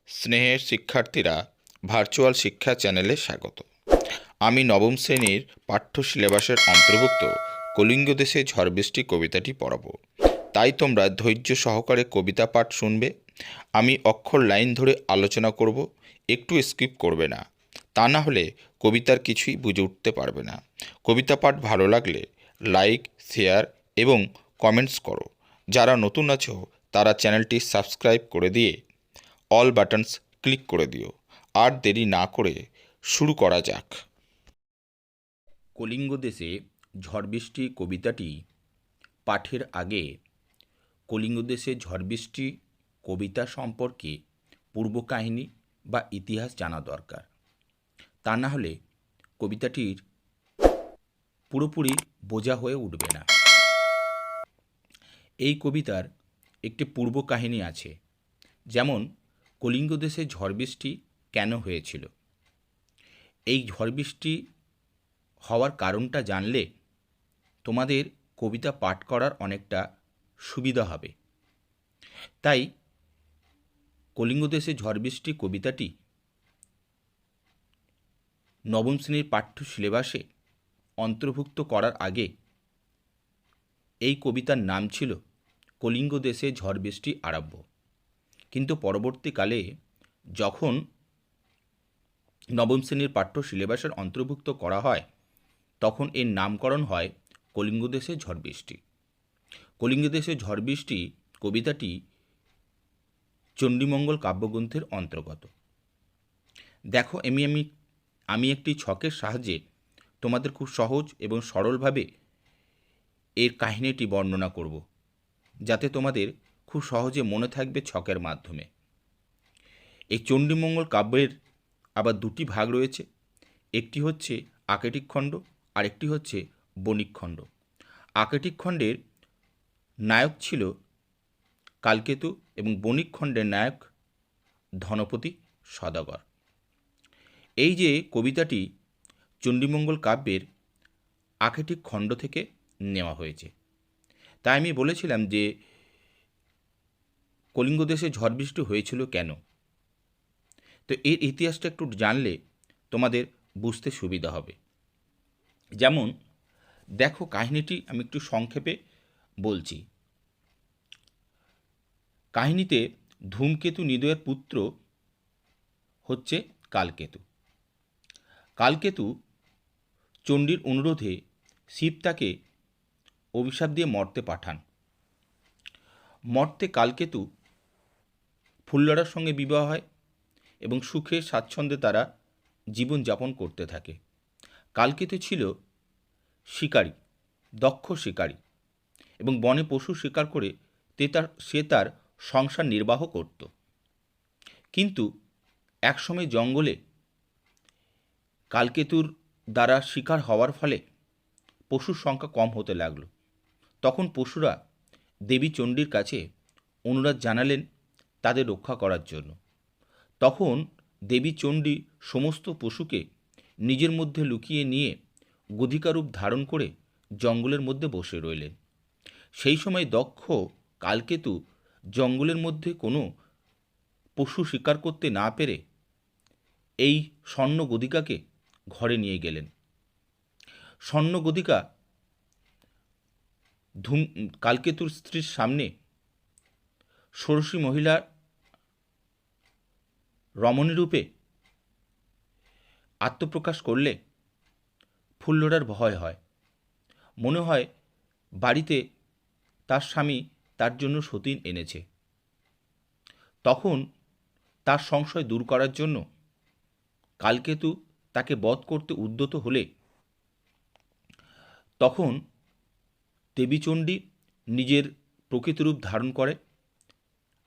স্নেহের শিক্ষার্থীরা ভার্চুয়াল শিক্ষা চ্যানেলে স্বাগত। আমি নবম শ্রেণীর পাঠ্য সিলেবাসের অন্তর্ভুক্ত কলিঙ্গ দেশে ঝড় বৃষ্টি কবিতাটি পড়াবো, তাই তোমরা ধৈর্য সহকারে কবিতা পাঠ শুনবে। আমি অক্ষর লাইন ধরে আলোচনা করব, একটু স্কিপ করবে না, তা না হলে কবিতার কিছুই বুঝে উঠতে পারবে না। কবিতা পাঠ ভালো লাগলে লাইক, শেয়ার এবং কমেন্টস করো। যারা নতুন আছো তারা চ্যানেলটি সাবস্ক্রাইব করে দিয়ে অল বাটনস ক্লিক করে দিও। আর দেরি না করে শুরু করা যাক। কলিঙ্গ দেশে ঝড় বৃষ্টি কবিতাটি পাঠের আগে কলিঙ্গ দেশে ঝড় বৃষ্টি কবিতা সম্পর্কে পূর্ব কাহিনী বা ইতিহাস জানা দরকার। তা না হলে কবিতাটির পুরোপুরি বোঝা হয়ে উঠবে না। এই কবিতার একটি পূর্ব কাহিনী আছে, যেমন কলিঙ্গ দেশে ঝড় বৃষ্টি কেন হয়েছিল। এই ঝড় বৃষ্টি হওয়ার কারণটা জানলে তোমাদের কবিতা পাঠ করার অনেকটা সুবিধা হবে। তাই কলিঙ্গ দেশে ঝড় বৃষ্টি কবিতাটি নবম শ্রেণীর পাঠ্য সিলেবাসে অন্তর্ভুক্ত করার আগে এই কবিতার নাম ছিল কলিঙ্গ দেশে ঝড় বৃষ্টি আরব্য। কিন্তু পরবর্তীকালে যখন নবম শ্রেণীর পাঠ্য সিলেবাসের অন্তর্ভুক্ত করা হয়, তখন এর নামকরণ হয় কলিঙ্গ দেশে ঝড় বৃষ্টি। কলিঙ্গ দেশে ঝড় বৃষ্টি কবিতাটি চণ্ডীমঙ্গল কাব্যগ্রন্থের অন্তর্গত। দেখো, আমি একটি ছকের সাহায্যে তোমাদের খুব সহজ এবং সরলভাবে এর কাহিনীটি বর্ণনা করব, যাতে তোমাদের খুব সহজে মনে থাকবে ছকের মাধ্যমে। এই চণ্ডীমঙ্গল কাব্যের আবার দুটি ভাগ রয়েছে, একটি হচ্ছে আকেটিক খণ্ড আর একটি হচ্ছে বণিক খণ্ড। আকেটিক খণ্ডের নায়ক ছিল কালকেতু এবং বণিক খণ্ডের নায়ক ধনপতি সদাগর। এই যে কবিতাটি চণ্ডীমঙ্গল কাব্যের আকেটিক খণ্ড থেকে নেওয়া হয়েছে। তাই আমি বলেছিলাম যে কলিঙ্গ দেশে ঝড় বৃষ্টি হয়েছিল কেন। তো এর ইতিহাসটা একটু জানলে তোমাদের বুঝতে সুবিধা হবে। যেমন দেখো, কাহিনীটি আমি একটু সংক্ষেপে বলছি। কাহিনীতে ধূমকেতু নিদয়ের পুত্র হচ্ছে কালকেতু। কালকেতু চণ্ডীর অনুরোধে শিব তাকে অভিশাপ দিয়ে মর্তে পাঠান। মর্তে কালকেতু ফুল্লরার সঙ্গে বিবাহ হয় এবং সুখে স্বাচ্ছন্দ্যে তারা জীবনযাপন করতে থাকে। কালকেতু ছিল শিকারী, দক্ষ শিকারী, এবং বনে পশু শিকার করে সে তার সংসার নির্বাহ করত। কিন্তু একসময় জঙ্গলে কালকেতুর দ্বারা শিকার হওয়ার ফলে পশুর সংখ্যা কম হতে লাগল। তখন পশুরা দেবী চণ্ডীর কাছে অনুরোধ জানালেন তাদের রক্ষা করার জন্য। তখন দেবী চণ্ডী সমস্ত পশুকে নিজের মধ্যে লুকিয়ে নিয়ে গধিকারূপ ধারণ করে জঙ্গলের মধ্যে বসে রইলেন। সেই সময় দক্ষ কালকেতু জঙ্গলের মধ্যে কোনো পশু শিকার করতে না পেরে এই স্বর্ণ গদিকাকে ঘরে নিয়ে গেলেন। স্বর্ণ গদিকা কালকেতুর স্ত্রীর সামনে ষোড়শী মহিলার রমণীরূপে আত্মপ্রকাশ করলে ফুল্লরার ভয় হয়। মনে হয় বাড়িতে তার স্বামী তার জন্য সতীন এনেছে। তখন তার সংশয় দূর করার জন্য কালকেতু তাকে বধ করতে উদ্যত হলে তখন দেবীচণ্ডী নিজের প্রকৃত রূপ ধারণ করে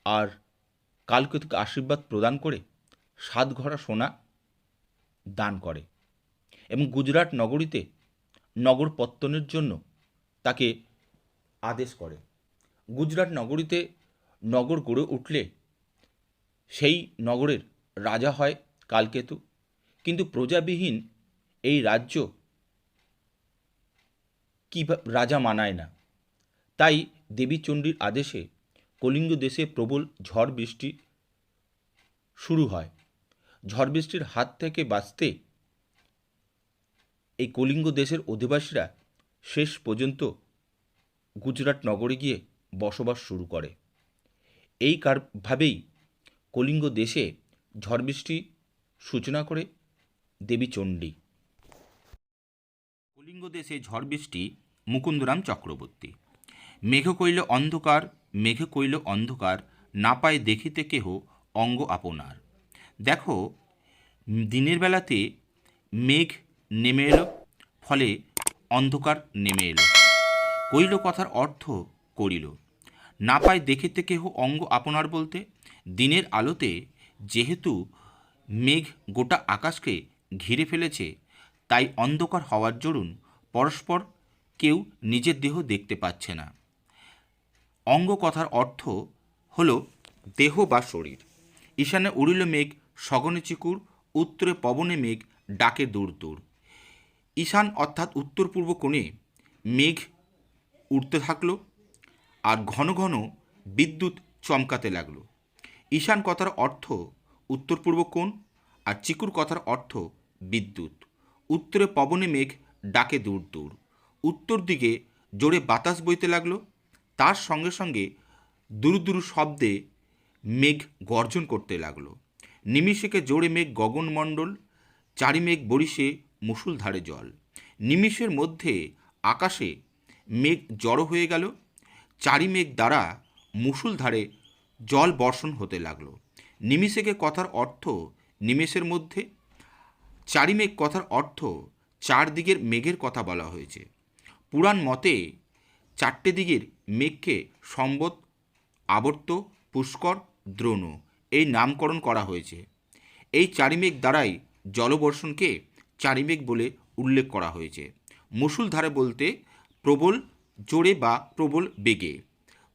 আর কালকেতুকে আশীর্বাদ প্রদান করে 7 ঘড়া সোনা দান করে এবং গুজরাট নগরীতে নগর পত্তনের জন্য তাকে আদেশ করে। গুজরাট নগরীতে নগর গড়ে উঠলে সেই নগরের রাজা হয় কালকেতু। কিন্তু প্রজাবিহীন এই রাজ্য রাজা মানায় না। তাই দেবী চণ্ডীর আদেশে কলিঙ্গ দেশে প্রবল ঝড় বৃষ্টি শুরু হয়। ঝড় বৃষ্টির হাত থেকে বাঁচতে এই কলিঙ্গ দেশের অধিবাসীরা শেষ পর্যন্ত গুজরাট নগরে গিয়ে বসবাস শুরু করে। এই ভাবেই কলিঙ্গ দেশে ঝড় বৃষ্টি সূচনা করে দেবী চণ্ডী। কলিঙ্গ দেশে ঝড় বৃষ্টি মুকুন্দরাম চক্রবর্তী। মেঘ কইল অন্ধকার, মেঘ কইল অন্ধকার, না পায় দেখিতে কেহ অঙ্গ আপনার। দেখো, দিনের বেলাতে মেঘ নেমে এলো, ফলে অন্ধকার নেমে এলো। কইল কথার অর্থ করিল। না পায় দেখিতে কেহ অঙ্গ আপনার বলতে দিনের আলোতে যেহেতু মেঘ গোটা আকাশকে ঘিরে ফেলেছে, তাই অন্ধকার হওয়ার দরুন পরস্পর কেউ নিজের দেহ দেখতে পাচ্ছে না। অঙ্গ কথার অর্থ হল দেহ বা শরীর। ঈশানে উড়িল মেঘ, সগনে চিকুর, উত্তরে পবনে মেঘ ডাকে দূর দূর। ঈশান অর্থাৎ উত্তর পূর্ব কোণে মেঘ উড়তে থাকলো আর ঘন ঘন বিদ্যুৎ চমকাতে লাগলো। ঈশান কথার অর্থ উত্তর পূর্ব কোণ, আর চিকুর কথার অর্থ বিদ্যুৎ। উত্তরে পবনে মেঘ ডাকে দূর দূর। উত্তর দিকে জোরে বাতাস বইতে লাগলো, তার সঙ্গে সঙ্গে দূর দূর শব্দে মেঘ গর্জন করতে লাগলো। নিমিষেকে জোরে মেঘ গগনমণ্ডল, চারি মেঘ বরিশে মুষলধারে জল। নিমিষের মধ্যে আকাশে মেঘ জড়ো হয়ে গেল, চারি মেঘ দ্বারা মুষলধারে জল বর্ষণ হতে লাগলো। নিমিষেকে কথার অর্থ নিমেষের মধ্যে, চারি মেঘ কথার অর্থ চারদিকের মেঘের কথা বলা হয়েছে। পুরাণ মতে চারটে দিকের মেঘকে সম্বত, আবর্ত, পুষ্কর, দ্রোণ এই নামকরণ করা হয়েছে। এই চারি মেঘ দ্বারাই জলবর্ষণকে চারি মেঘ বলে উল্লেখ করা হয়েছে। মুষলধারে বলতে প্রবল জোরে বা প্রবল বেগে।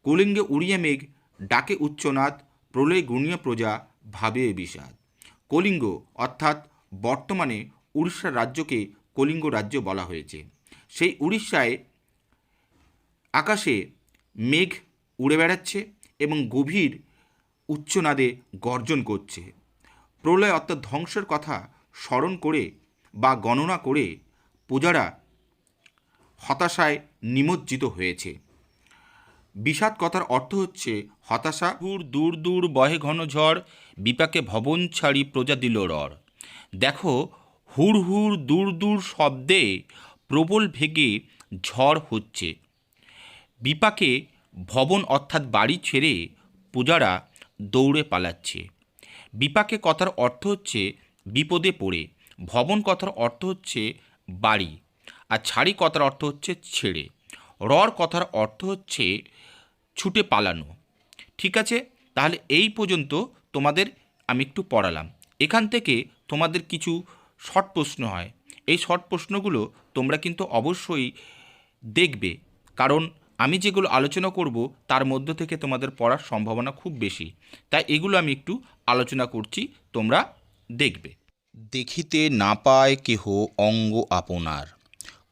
কলিঙ্গে উড়িয়া মেঘ ডাকে উচ্চনাদ, প্রলয় গুণিয়া প্রজা ভাবে বিষাদ। কলিঙ্গ অর্থাৎ বর্তমানে উড়িষ্যা রাজ্যকে কলিঙ্গ রাজ্য বলা হয়েছে। সেই উড়িষ্যায় আকাশে মেঘ উড়ে বেড়াচ্ছে এবং গভীর উচ্চনাদে গর্জন করছে। প্রলয় অর্থাৎ ধ্বংসের কথা স্মরণ করে বা গণনা করে প্রজারা হতাশায় নিমজ্জিত হয়েছে। বিষাদ কথার অর্থ হচ্ছে হতাশা। দূর দূর বহে ঘন ঝড়, বিপাকে ভবন ছাড়ি প্রজা দিল রড়। দেখো, হুড় হুড় দূর দূর শব্দে প্রবল ভেগে ঝড় হচ্ছে। বিপাকে ভবন অর্থাৎ বাড়ি ছেড়ে প্রজারা দৌড়ে পালাচ্ছে। বিপাকে কথার অর্থ হচ্ছে বিপদে পড়ে, ভবন কথার অর্থ হচ্ছে বাড়ি, আর ছাড়ি কথার অর্থ হচ্ছে ছেড়ে, রর কথার অর্থ হচ্ছে ছুটে পালানো। ঠিক আছে, তাহলে এই পর্যন্ত তোমাদের আমি একটু পড়ালাম। এখান থেকে তোমাদের কিছু শর্ট প্রশ্ন হয়। এই শর্ট প্রশ্নগুলো তোমরা কিন্তু অবশ্যই দেখবে, কারণ আমি যেগুলো আলোচনা করব তার মধ্য থেকে তোমাদের পড়ার সম্ভাবনা খুব বেশি, তাই এগুলো আমি একটু আলোচনা করছি, তোমরা দেখবে। দেখিতে না পায় কেহ অঙ্গ আপনার।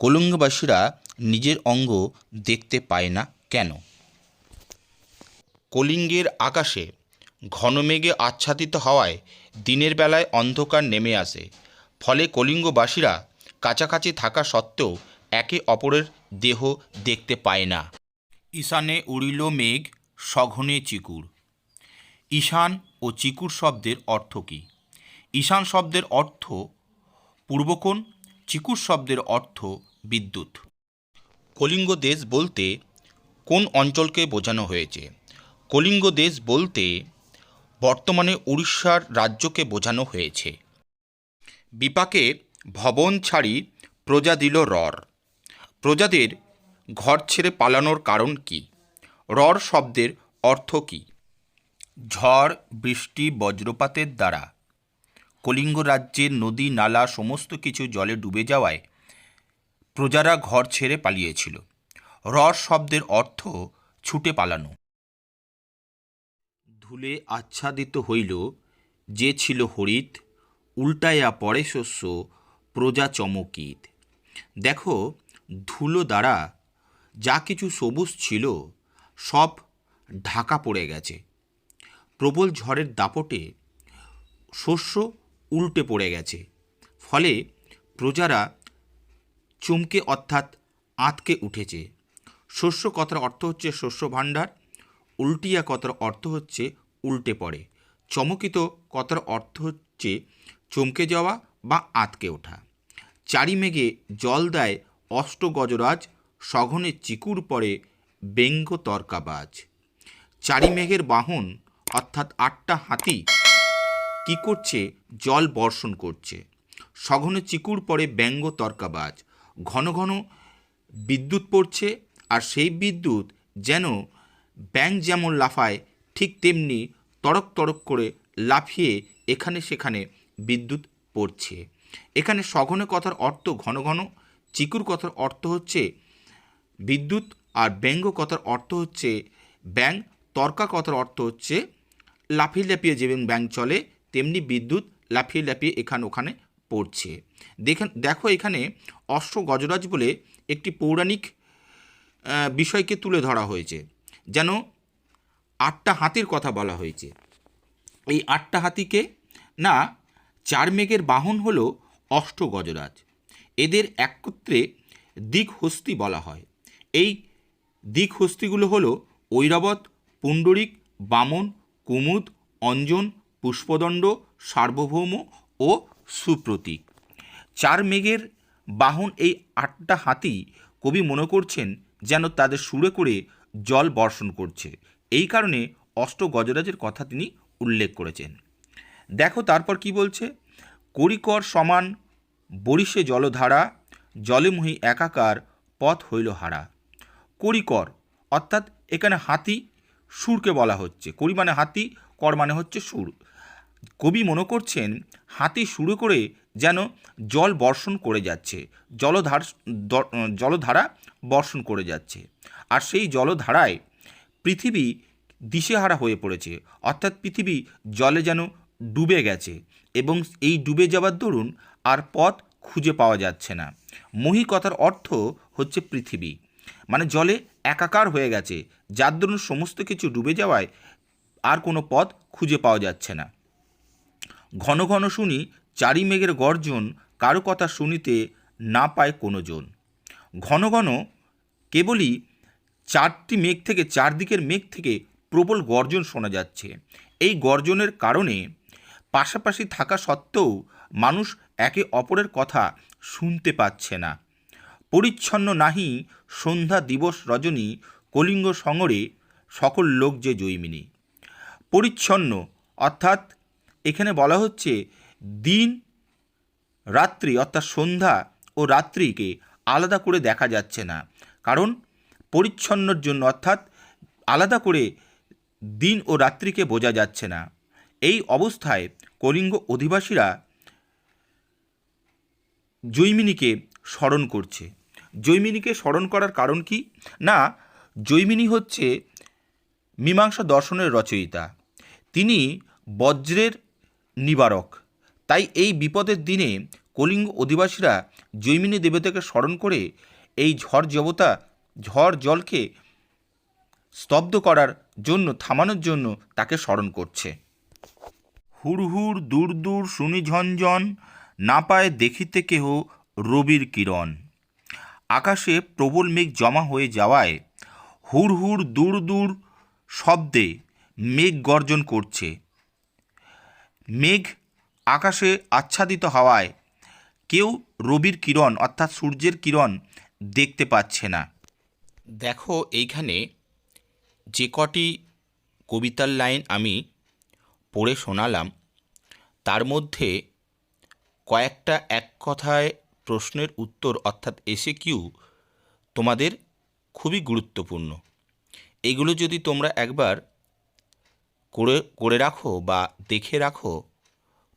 কলিঙ্গবাসীরা নিজের অঙ্গ দেখতে পায় না কেন? কলিঙ্গের আকাশে ঘন মেঘে আচ্ছাদিত হওয়ায় দিনের বেলায় অন্ধকার নেমে আসে, ফলে কলিঙ্গবাসীরা কাছাকাছি থাকা সত্ত্বেও একে অপরের দেহ দেখতে পায় না। ঈশানে উড়িল মেঘ, সঘনে চিকুর। ঈশান ও চিকুর শব্দের অর্থ কী? ঈশান শব্দের অর্থ পূর্বকোণ, চিকুর শব্দের অর্থ বিদ্যুৎ। কলিঙ্গ দেশ বলতে কোন অঞ্চলকে বোঝানো হয়েছে? কলিঙ্গ দেশ বলতে বর্তমানে উড়িষ্যার রাজ্যকে বোঝানো হয়েছে। বিপাকে ভবন ছাড়ি প্রজা দিল রর। প্রজাদের ঘর ছেড়ে পালানোর কারণ কি? রর শব্দের অর্থ কী? ঝড়, বৃষ্টি, বজ্রপাতের দ্বারা কলিঙ্গ রাজ্যের নদী নালা সমস্ত কিছু জলে ডুবে যাওয়ায় প্রজারা ঘর ছেড়ে পালিয়েছিল। রর শব্দের অর্থ ছুটে পালানো। ধুলে আচ্ছাদিত হইল যে ছিল হরিত, উল্টাইয়া পড়ে শস্য প্রজা চমকিত। দেখো, ধুলো দ্বারা যা কিছু সবুজ ছিল সব ঢাকা পড়ে গেছে। প্রবল ঝড়ের দাপটে শস্য উল্টে পড়ে গেছে, ফলে প্রজারা চমকে অর্থাৎ আঁতকে উঠেছে। শস্য কথার অর্থ হচ্ছে শস্য ভাণ্ডার, উল্টিয়া কথার অর্থ হচ্ছে উল্টে পড়ে, চমকিত কথার অর্থ হচ্ছে চমকে যাওয়া বা আঁতকে ওঠা। চারি মেঘে জল দেয় অষ্ট গজরাজ, সঘনে চিকুর পড়ে ব্যঙ্গ তর্কাবাজ। চারি মেঘের বাহন অর্থাৎ 8টা হাতি কি করছে? জল বর্ষণ করছে। সঘনে চিকুর পড়ে ব্যঙ্গ তর্কাবাজ, ঘন ঘন বিদ্যুৎ পড়ছে, আর সেই বিদ্যুৎ যেন ব্যাঙ যেমন লাফায় ঠিক তেমনি তড়ক তড়ক করে লাফিয়ে এখানে সেখানে বিদ্যুৎ পড়ছে। এখানে সঘনে কথার অর্থ ঘন ঘন, চিকুর কথার অর্থ হচ্ছে বিদ্যুৎ, আর ব্যঙ্গ কথার অর্থ হচ্ছে ব্যাঙ, তর্কা কথার অর্থ হচ্ছে লাফিয়ে লাফিয়ে যেমন ব্যাঙ চলে তেমনি বিদ্যুৎ লাফিয়ে লাফিয়ে এখানে ওখানে পড়ছে। দেখো এখানে অষ্ট গজরাজ বলে একটি পৌরাণিক বিষয়কে তুলে ধরা হয়েছে, যেন 8টা হাতির কথা বলা হয়েছে। এই 8টা হাতিকে না, চার মেঘের বাহন হলো অষ্ট গজরাজ। এদের একত্রে দিকহস্তি বলা হয়। এই দিকহস্তিগুলো হলো ঐরাবত, পুণ্ডরিক, বামন, কুমুদ, অঞ্জন, পুষ্পদণ্ড, সার্বভৌম ও সুপ্রতীক। চার মেঘের বাহন এই 8টা হাতি কবি মনে করছেন যেন তাদের সুরে করে জল বর্ষণ করছে, এই কারণে অষ্ট গজরাজের কথা তিনি উল্লেখ করেছেন। দেখো তারপর কি বলছে, করিকর সমান বরিশে জলধারা, জলেমুহি একাকার পথ হইল হারা। করিকর অর্থাৎ এখানে হাতি, সুরকে বলা হচ্ছে। করি মানে হাতি, কর মানে হচ্ছে সুর। কবি মনে করছেন হাতি সুরে করে যেন জল বর্ষণ করে যাচ্ছে, জলধারা বর্ষণ করে যাচ্ছে, আর সেই জলধারায় পৃথিবী দিশেহারা হয়ে পড়েছে, অর্থাৎ পৃথিবী জলে যেন ডুবে গেছে, এবং এই ডুবে যাওয়ার দরুন আর পথ খুঁজে পাওয়া যাচ্ছে না। মহি কথার অর্থ হচ্ছে পৃথিবী, মানে জলে একাকার হয়ে গেছে, যার দরুন সমস্ত কিছু ডুবে যাওয়ায় আর কোনো পথ খুঁজে পাওয়া যাচ্ছে না। ঘন ঘন শুনি চারি মেঘের গর্জন, কারো কথা শুনিতে না পায় কোনো জন। ঘন ঘন কেবলই 4টি মেঘ থেকে, চারদিকের মেঘ থেকে প্রবল গর্জন শোনা যাচ্ছে। এই গর্জনের কারণে পাশাপাশি থাকা সত্ত্বেও মানুষ একে অপরের কথা শুনতে পাচ্ছে না। পরিচ্ছন্ন নাহি সন্ধ্যা দিবস রজনী, কলিঙ্গ সঙ্গরে সকল লোক যে জৈমিনী। পরিচ্ছন্ন অর্থাৎ এখানে বলা হচ্ছে দিন রাত্রি অর্থাৎ সন্ধ্যা ও রাত্রিকে আলাদা করে দেখা যাচ্ছে না, কারণ পরিচ্ছন্নর জন্য অর্থাৎ আলাদা করে দিন ও রাত্রিকে বোঝা যাচ্ছে না। এই অবস্থায় কলিঙ্গ অধিবাসীরা জৈমিনীকে স্মরণ করছে। জৈমিনীকে স্মরণ করার কারণ কি না, জৈমিনী হচ্ছে মীমাংসা দর্শনের রচয়িতা, তিনি বজ্রের নিবারক। তাই এই বিপদের দিনে কলিঙ্গ অধিবাসীরা জৈমিনী দেবতাকে স্মরণ করে এই ঝড় জলকে স্তব্ধ করার জন্য, থামানোর জন্য তাকে স্মরণ করছে। হুড় হুড় দূর দূর শুনি ঝনঝন, না পায় দেখিতে কেহ রবির কিরণ। আকাশে প্রবল মেঘ জমা হয়ে যাওয়ায় হুড় হুড় দূর দূর শব্দে মেঘ গর্জন করছে। মেঘ আকাশে আচ্ছাদিত হওয়ায় কেউ রবির কিরণ অর্থাৎ সূর্যের কিরণ দেখতে পাচ্ছে না। দেখো এইখানে যে কটি কবিতার লাইন আমি পড়ে শোনালাম, তার মধ্যে কয়েকটা এক কথায় প্রশ্নের উত্তর অর্থাৎ এসএকিউ তোমাদের খুবই গুরুত্বপূর্ণ। এগুলো যদি তোমরা একবার করে রাখো বা দেখে রাখো,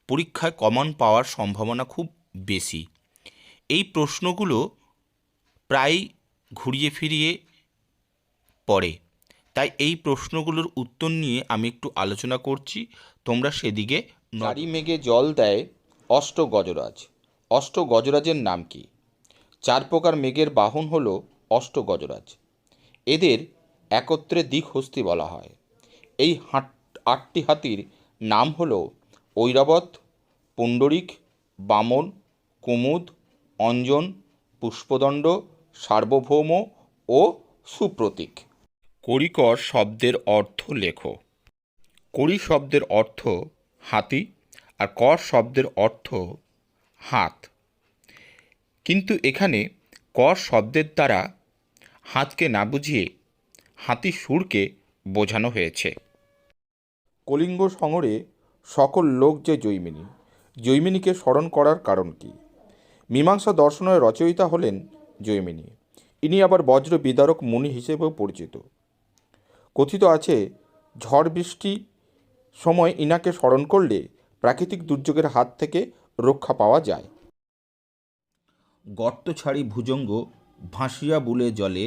পরীক্ষায় কমন পাওয়ার সম্ভাবনা খুব বেশি। এই প্রশ্নগুলো প্রায় ঘুরিয়ে ফিরিয়ে পড়ে, তাই এই প্রশ্নগুলোর উত্তর নিয়ে আমি একটু আলোচনা করছি, তোমরা সেদিকে। চারি মেঘে জল দেয় অষ্ট গজরাজ। অষ্ট গজরাজের নাম কি? 4 প্রকার মেঘের বাহন হল অষ্ট গজরাজ। এদের একত্রে দিকহস্তি বলা হয়। এই 8টি হাতির নাম হল ঐরাবত, পুণ্ডরিক, বামন, কুমুদ, অঞ্জন, পুষ্পদণ্ড, সার্বভৌম ও সুপ্রতীক। করিকর শব্দের অর্থ লেখো। করি শব্দের অর্থ হাতি আর কর শব্দের অর্থ হাত, কিন্তু এখানে কর শব্দের দ্বারা হাতকে না বুঝিয়ে হাতির সুরকে বোঝানো হয়েছে। কলিঙ্গ সংহরে সকল লোক যে জৈমিনী, জৈমিনীকে স্মরণ করার কারণ কি? মীমাংসা দর্শনের রচয়িতা হলেন জৈমিনী। ইনি আবার বজ্র বিদারক মুনি হিসেবেও পরিচিত। কথিত আছে ঝড় বৃষ্টি সময় ইনাকে স্মরণ করলে প্রাকৃতিক দুর্যোগের হাত থেকে রক্ষা পাওয়া যায়। গর্ত ছাড়ি ভুজঙ্গ ভাসিয়া বুলে জলে,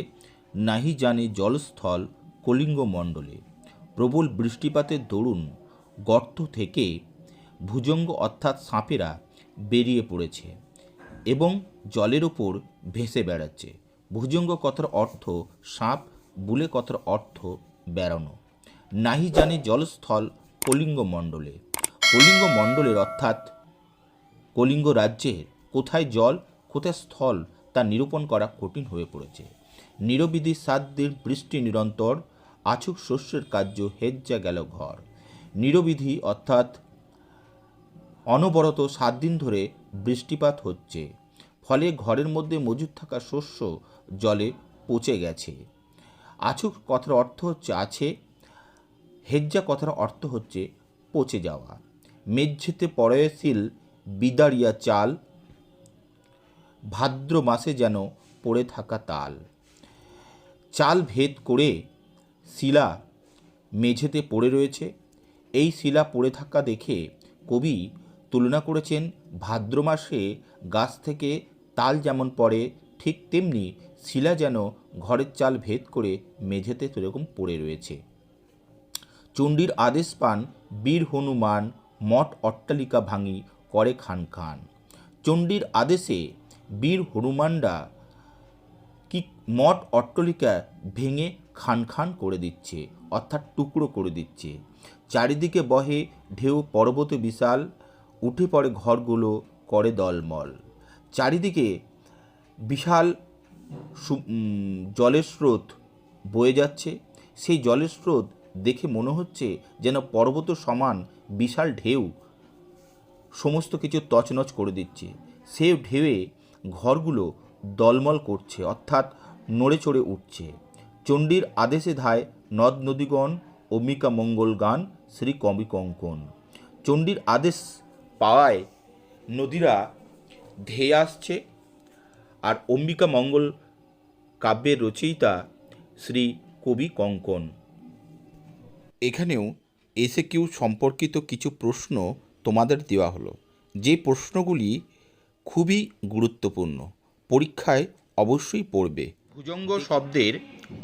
নাহি জানি জলস্থল কলিঙ্গ মণ্ডলে। প্রবল বৃষ্টিপাতের দরুন গর্ত থেকে ভুজঙ্গ অর্থাৎ সাপেরা বেরিয়ে পড়েছে এবং জলের ওপর ভেসে বেড়াচ্ছে। ভুজঙ্গ কথার অর্থ সাপ, বুলে কথার অর্থ বেড়ানো। নাহি জানি জলস্থল কলিঙ্গ মণ্ডলে, কলিঙ্গ মণ্ডলের অর্থাৎ কলিঙ্গ রাজ্যের কোথায় জল কোথায় স্থল তা নিরূপণ করা কঠিন হয়ে পড়েছে। নিরবিধি 7 দিন বৃষ্টি নিরন্তর, আছুক শস্যের কার্য হেজ্জা গেল ঘর। নিরবিধি অর্থাৎ অনবরত 7 দিন ধরে বৃষ্টিপাত হচ্ছে, ফলে ঘরের মধ্যে মজুদ থাকা শস্য জলে পচে গেছে। আছুক কথার অর্থ হচ্ছে আছে, হেজ্জা কথার অর্থ হচ্ছে পচে যাওয়া। মেঝেতে পড়েছিল বিদারিয়া চাল, ভাদ্র মাসে যেন পড়ে থাকা তাল। চাল ভেদ করে শিলা মেঝেতে পড়ে রয়েছে। এই শিলা পড়ে থাকা দেখে কবি তুলনা করেছেন ভাদ্র মাসে গাছ থেকে তাল যেমন পড়ে, ঠিক তেমনি শিলা যেন ঘরের চাল ভেদ করে মেঝেতে সেরকম পড়ে রয়েছে। চণ্ডীর আদেশ পান বীর হনুমান, মঠ অট্টালিকা ভাঙি করে খান খান। চণ্ডীর আদেশে বীর হনুমানরা কি মঠ অট্টালিকা ভেঙে খান খান করে দিচ্ছে, অর্থাৎ টুকরো করে দিচ্ছে। চারিদিকে বহে ঢেউ পর্বত বিশাল, উঠে পড়ে ঘরগুলো করে দলমল। চারিদিকে বিশাল জলের স্রোত বয়ে যাচ্ছে। সেই জলের স্রোত দেখে মনে হচ্ছে যেন পর্বত সমান বিশাল ঢেউ সমস্ত কিছু তছনছ করে দিচ্ছে। সে ঢেউয়ে ঘরগুলো দলমল করছে, অর্থাৎ নড়ে চড়ে উঠছে। চণ্ডীর আদেশে ধায় নদ নদীগণ, অম্বিকা মঙ্গল গান শ্রী কবি কঙ্কন। চণ্ডীর আদেশ পাওয়ায় নদীরা ধেয়ে আসছে, আর অম্বিকা মঙ্গল কাব্যের রচয়িতা শ্রী কবি কঙ্কন। এখানেও এসএকিউ সম্পর্কিত কিছু প্রশ্ন তোমাদের দেওয়া হলো, যে প্রশ্নগুলি খুবই গুরুত্বপূর্ণ, পরীক্ষায় অবশ্যই পড়বে। ভুজঙ্গ শব্দের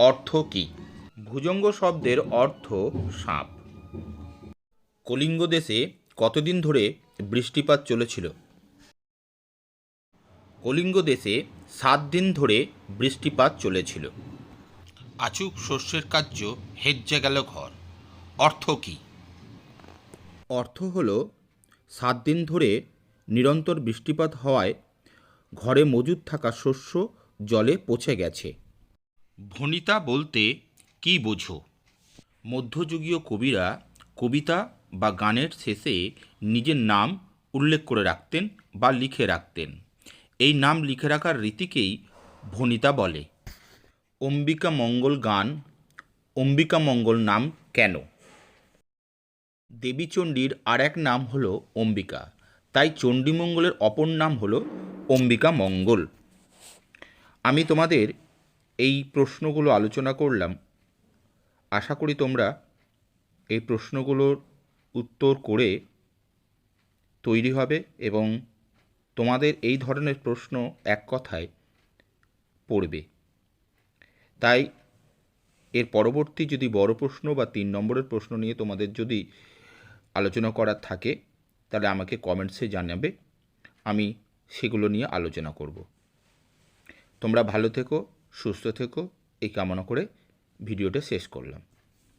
অর্থ কী? ভুজঙ্গ শব্দের অর্থ সাপ। কলিঙ্গ দেশে কতদিন ধরে বৃষ্টিপাত চলেছিল? কলিঙ্গ দেশে 7 দিন ধরে বৃষ্টিপাত চলেছিল। আচুক শস্যের কার্য হেজ্জা গেল ঘর, অর্থ কী? অর্থ হল 7 দিন ধরে নিরন্তর বৃষ্টিপাত হওয়ায় ঘরে মজুদ থাকা শস্য জলে পচে গেছে। ভণিতা বলতে কী বোঝো? মধ্যযুগীয় কবিরা কবিতা বা গানের শেষে নিজের নাম উল্লেখ করে রাখতেন বা লিখে রাখতেন। এই নাম লিখে রাখার রীতিকেই ভণিতা বলে। অম্বিকা মঙ্গল গান, অম্বিকা মঙ্গল নাম কেন? দেবী চণ্ডীর আর এক নাম হলো অম্বিকা, তাই চণ্ডীমঙ্গলের অপর নাম হলো অম্বিকা মঙ্গল। আমি তোমাদের এই প্রশ্নগুলো আলোচনা করলাম, আশা করি তোমরা এই প্রশ্নগুলোর উত্তর করে তৈরি হবে এবং তোমাদের এই ধরনের প্রশ্ন এক কথায় পড়বে। তাই এর পরবর্তী যদি বড় প্রশ্ন বা 3 নম্বরের প্রশ্ন নিয়ে তোমাদের যদি আলোচনা করার থাকে তাহলে আমাকে কমেন্টসে জানাবে, আমি সেগুলো নিয়ে আলোচনা করব। তোমরা ভালো থেকো, সুস্থ থেকো, এই কামনা করে ভিডিওটা শেষ করলাম।